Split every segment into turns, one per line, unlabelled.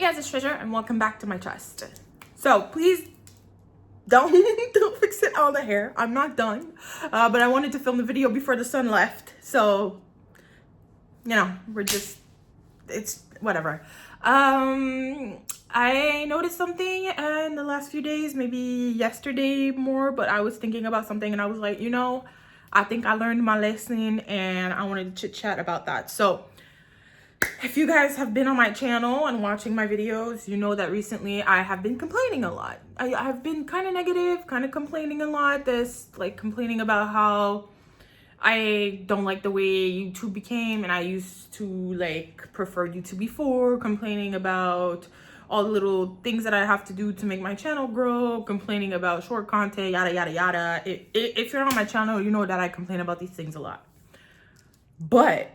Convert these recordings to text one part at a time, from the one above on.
guys, it's Treasure and welcome back to my chest. So please don't fix it all the hair. I'm not done, but I wanted to film the video before the sun left. So, you know, it's whatever. I noticed something in the last few days, maybe yesterday more, but I was thinking about something and I was like, you know, I think I learned my lesson and I wanted to chit chat about that. So if you guys have been on my channel and watching my videos, you know that recently I have been complaining a lot. I've been kind of negative, kind of complaining a lot. Complaining about how I don't like the way YouTube became, and I used to prefer YouTube before, complaining about all the little things that I have to do to make my channel grow, complaining about short content, yada, yada, yada. If you're on my channel, you know that I complain about these things a lot. But,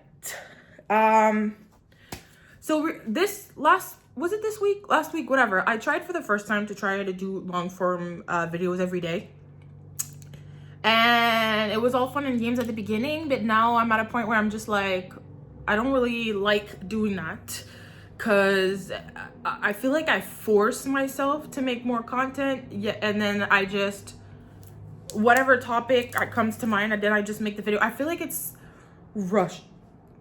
so was it this week? Last week, whatever. I tried for the first time to try to do long form videos every day. And it was all fun and games at the beginning, but now I'm at a point where I'm just like, I don't really like doing that because I feel like I force myself to make more content. Yeah, and then I just, whatever topic comes to mind, and then I just make the video. I feel like it's rushed.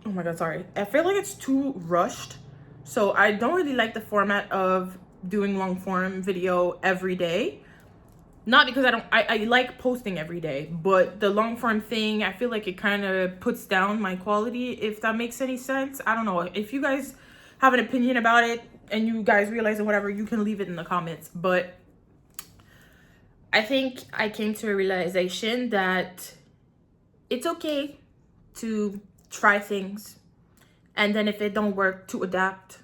Oh my God, sorry. I feel like it's too rushed. So I don't really like the format of doing long form video every day. Not because I like posting every day, but the long form thing, I feel like it kind of puts down my quality, if that makes any sense. I don't know. If you guys have an opinion about it and you guys realize it, whatever, you can leave it in the comments. But I think I came to a realization that it's okay to try things, and then if it don't work, to adapt.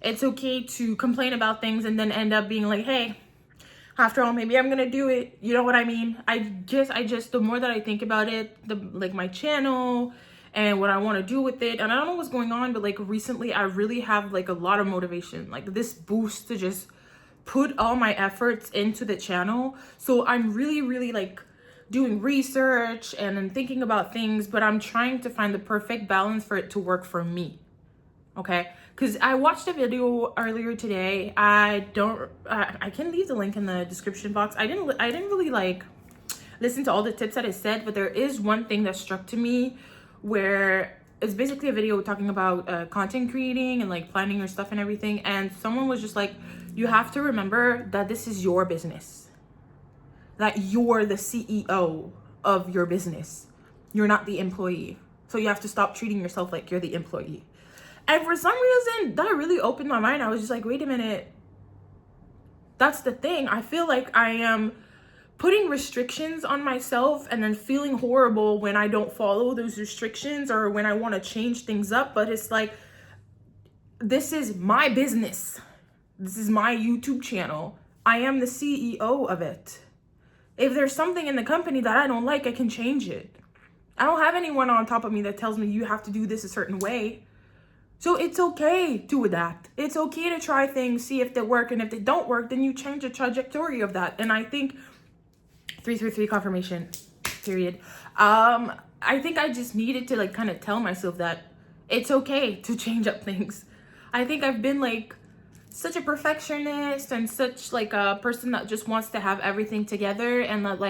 It's okay to complain about things and then end up being like, hey, after all, maybe I'm gonna do it. You know what I mean? I just the more that I think about it, my channel and what I want to do with it, and I don't know what's going on, but recently I really have a lot of motivation, this boost to just put all my efforts into the channel. So I'm really doing research and then thinking about things, but I'm trying to find the perfect balance for it to work for me. Okay, because I watched a video earlier today. I can leave the link in the description box. I didn't really listen to all the tips that it said, but there is one thing that struck to me, where it's basically a video talking about content creating and planning your stuff and everything. And someone was just like, you have to remember that this is your business, that you're the CEO of your business. You're not the employee. So you have to stop treating yourself like you're the employee. And for some reason, that really opened my mind. I was just like, wait a minute. That's the thing. I feel like I am putting restrictions on myself and then feeling horrible when I don't follow those restrictions or when I want to change things up. But it's like, this is my business. This is my YouTube channel. I am the CEO of it. If there's something in the company that I don't like, I can change it. I don't have anyone on top of me that tells me you have to do this a certain way. So it's okay to adapt. It's okay to try things, see if they work, and if they don't work, then you change the trajectory of that. And I think 333 confirmation, period. I think I just needed to kind of tell myself that it's okay to change up things. I think I've been such a perfectionist and such a person that just wants to have everything together, and that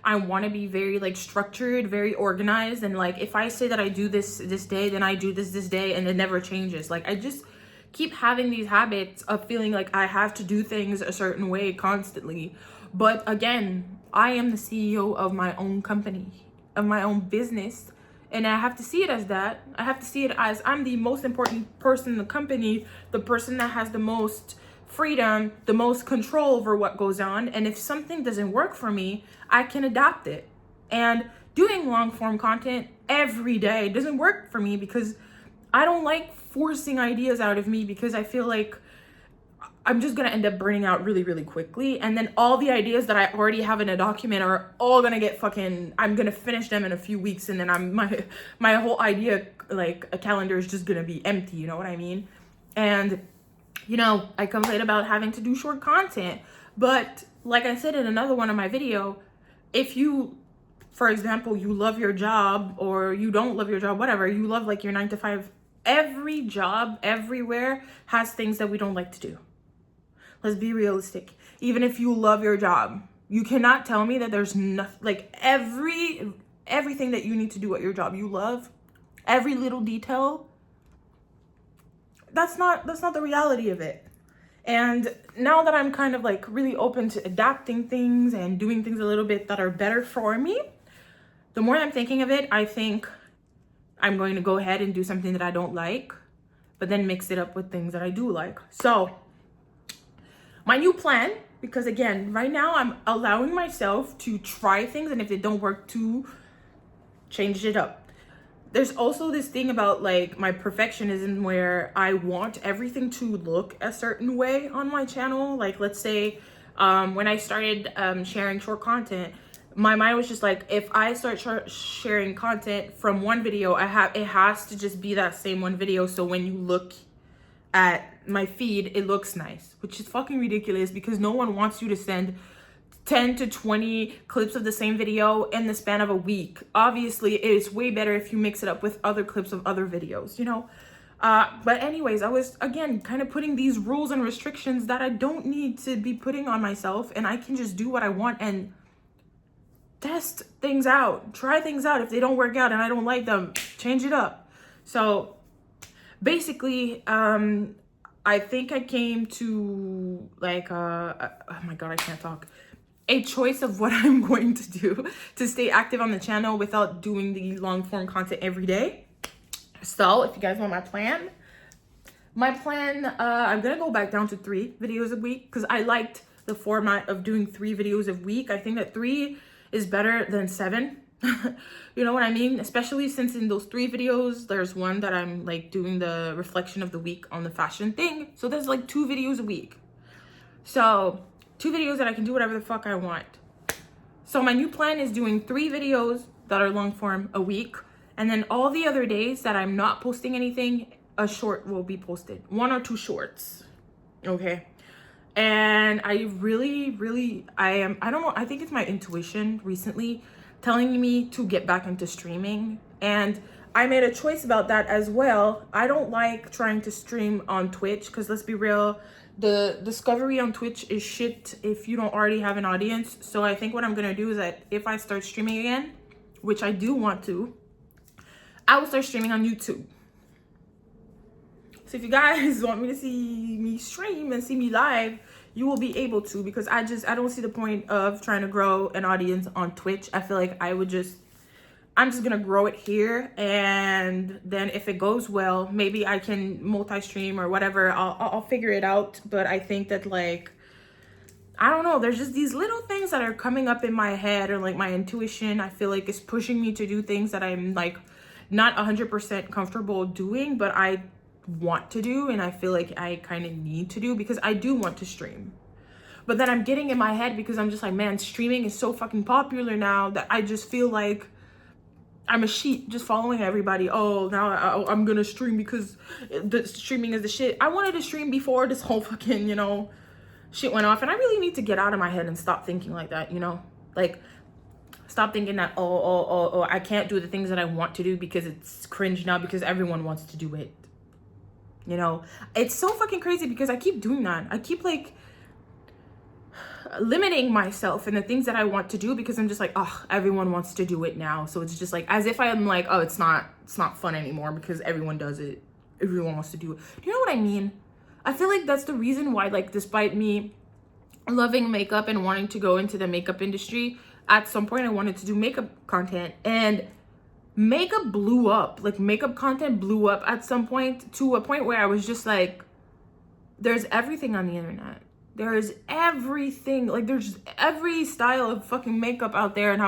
I want to be very structured, very organized, and if I say that I do this day, then I do this day, and it never changes. I just keep having these habits of feeling like I have to do things a certain way constantly. But again, I am the CEO of my own company, of my own business, and I have to see it as that. I have to see it as I'm the most important person in the company, the person that has the most freedom, the most control over what goes on. And if something doesn't work for me, I can adapt it. And doing long form content every day doesn't work for me because I don't like forcing ideas out of me, because I feel like I'm just gonna end up burning out really quickly. And then all the ideas that I already have in a document are all gonna get I'm gonna finish them in a few weeks, and then my whole idea, a calendar, is just gonna be empty, you know what I mean? And you know, I complain about having to do short content, but like I said in another one of my video, if you, for example, you love your job, or you don't love your job, whatever, you love your 9 to 5 every job everywhere has things that we don't like to do. Let's be realistic. Even if you love your job, you cannot tell me that there's nothing, like everything that you need to do at your job you love, every little detail. That's not the reality of it. And now that I'm kind of like really open to adapting things and doing things a little bit that are better for me, the more I'm thinking of it, I think I'm going to go ahead and do something that I don't like, but then mix it up with things that I do like. So my new plan, because again, right now I'm allowing myself to try things, and if they don't work, to change it up. There's also this thing about like my perfectionism where I want everything to look a certain way on my channel. Like, let's say when I started sharing short content, my mind was just like, if I start sharing content from one video, it has to just be that same one video. So when you look at my feed, it looks nice, which is fucking ridiculous because no one wants you to send 10 to 20 clips of the same video in the span of a week. Obviously, it's way better if you mix it up with other clips of other videos, you know? But anyways, I was, again, kind of putting these rules and restrictions that I don't need to be putting on myself, and I can just do what I want and test things out, try things out. If they don't work out and I don't like them, change it up. So basically, I think I came to like, oh my God, I can't talk. A choice of what I'm going to do to stay active on the channel without doing the long form content every day. So if you guys want my plan, I'm gonna go back down to 3 videos a week because I liked the format of doing 3 videos a week. I think that 3 is better than 7. You know what I mean? Especially since in those 3 videos, there's one that I'm like doing the reflection of the week on the fashion thing. So there's like 2 videos a week. So 2 videos that I can do whatever the fuck I want. So my new plan is doing 3 videos that are long form a week. And then all the other days that I'm not posting anything, a short will be posted. 1 or 2 shorts. Okay. And I really, I don't know, I think it's my intuition recently telling me to get back into streaming. And I made a choice about that as well. I don't like trying to stream on Twitch because let's be real, the discovery on Twitch is shit if you don't already have an audience. So I think what I'm gonna do is that if I start streaming again, which I do want to, I will start streaming on YouTube. So if you guys want me to see me stream and see me live, you will be able to, because I don't see the point of trying to grow an audience on Twitch. I feel like I'm just gonna grow it here, and then if it goes well, maybe I can multi-stream or whatever. I'll figure it out. But I think that, like, I don't know, there's just these little things that are coming up in my head, or like my intuition, I feel like is pushing me to do things that I'm like not 100% comfortable doing, but I want to do, and I feel like I kind of need to do because I do want to stream. But then I'm getting in my head because I'm just like, man, streaming is so fucking popular now that I just feel like I'm a sheep just following everybody. Oh, now I'm gonna stream because the streaming is the shit. I wanted to stream before this whole fucking, you know, shit went off, and I really need to get out of my head and stop thinking like that, you know? Like, stop thinking that, oh, I can't do the things that I want to do because it's cringe now because everyone wants to do it. You know, it's so fucking crazy because I keep doing that. I keep like limiting myself in the things that I want to do because I'm just like, oh, everyone wants to do it now. So it's just like as if I'm like, oh, it's not fun anymore because everyone does it. Everyone wants to do it. Do you know what I mean? I feel like that's the reason why, like, despite me loving makeup and wanting to go into the makeup industry, at some point I wanted to do makeup content, and makeup blew up. Like, makeup content blew up at some point, to a point where I was just like, there's everything on the internet. There's everything. Like, there's every style of fucking makeup out there. And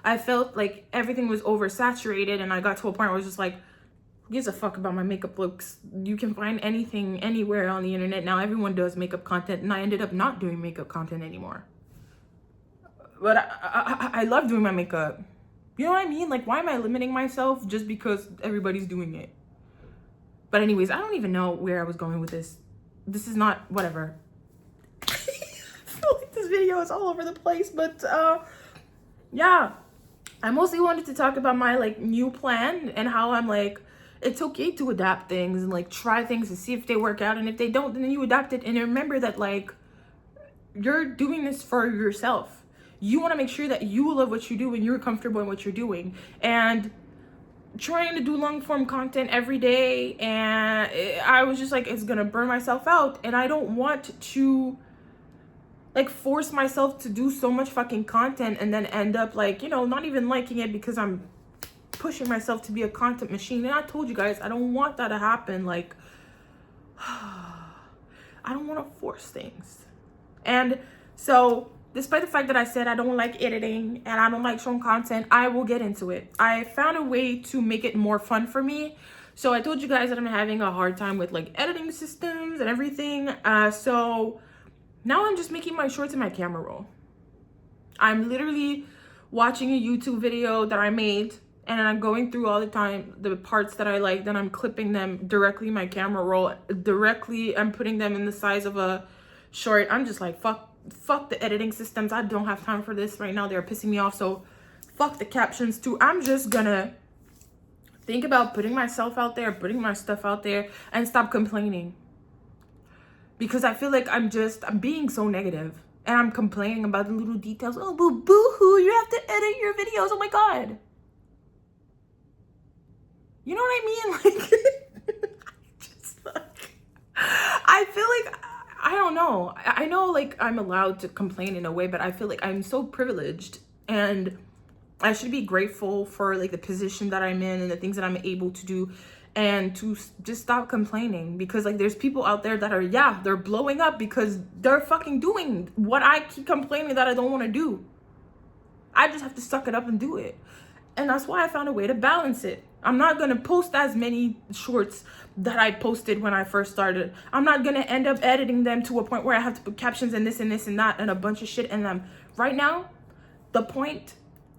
I felt like everything was oversaturated. And I got to a point where I was just like, who gives a fuck about my makeup looks? You can find anything anywhere on the internet. Now everyone does makeup content. And I ended up not doing makeup content anymore. But I love doing my makeup. You know what I mean? Like, why am I limiting myself just because everybody's doing it? But anyways, I don't even know where I was going with this. This is not, whatever. I feel like this video is all over the place, but yeah. I mostly wanted to talk about my, like, new plan and how I'm, like, it's okay to adapt things and like try things to see if they work out, and if they don't, then you adapt it. And remember that like you're doing this for yourself. You want to make sure that you love what you do and you're comfortable in what you're doing. And trying to do long form content every day, and I was just like, it's gonna burn myself out, and I don't want to like force myself to do so much fucking content and then end up like, you know, not even liking it because I'm pushing myself to be a content machine. And I told you guys, I don't want that to happen. Like I don't want to force things. And so despite the fact that I said I don't like editing and I don't like showing content, I will get into it. I found a way to make it more fun for me. So I told you guys that I'm having a hard time with like editing systems and everything. So now I'm just making my shorts in my camera roll. I'm literally watching a YouTube video that I made, and I'm going through all the time the parts that I like, then I'm clipping them directly in my camera roll. Directly, I'm putting them in the size of a short. I'm just like, fuck the editing systems. I don't have time for this right now. They're pissing me off. So fuck the captions too. I'm just gonna think about putting myself out there, putting my stuff out there, and stop complaining. Because I feel like I'm being so negative, and I'm complaining about the little details. Oh, boo-hoo, you have to edit your videos. Oh my God. You know what I mean? Like, I feel like, I don't know. I know like I'm allowed to complain in a way, but I feel like I'm so privileged, and I should be grateful for like the position that I'm in and the things that I'm able to do, and to just stop complaining. Because like there's people out there that are, yeah, they're blowing up because they're fucking doing what I keep complaining that I don't want to do. I just have to suck it up and do it. And that's why I found a way to balance it. I'm not going to post as many shorts that I posted when I first started. I'm not going to end up editing them to a point where I have to put captions and this and this and that and a bunch of shit in them. Right now, the point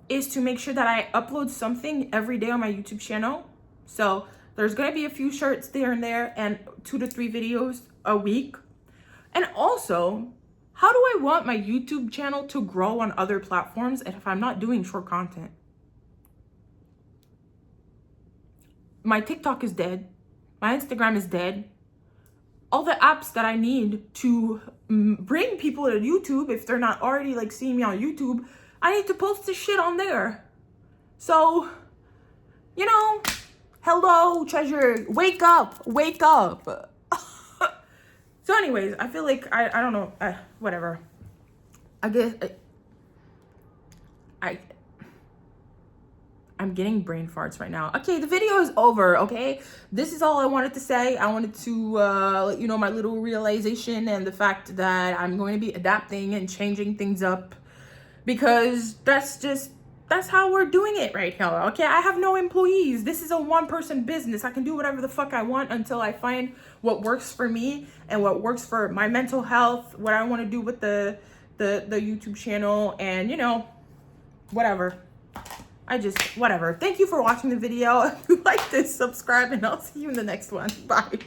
is to make sure that I upload something every day on my YouTube channel. So there's going to be a few shorts there and there, and 2 to 3 videos a week. And also, how do I want my YouTube channel to grow on other platforms if I'm not doing short content? My TikTok is dead. My Instagram is dead. All the apps that I need to bring people to YouTube, if they're not already like seeing me on YouTube, I need to post this shit on there. So, you know, hello, treasure, wake up, wake up. So anyways, I feel like, I don't know, whatever. I guess, I'm getting brain farts right now. Okay, the video is over, okay? This is all I wanted to say. I wanted to let you know my little realization and the fact that I'm going to be adapting and changing things up, because that's how we're doing it right now, okay? I have no employees. This is a one-person business. I can do whatever the fuck I want until I find what works for me and what works for my mental health, what I want to do with the YouTube channel, and, you know, whatever. Whatever. Thank you for watching the video. If you like this, subscribe, and I'll see you in the next one. Bye.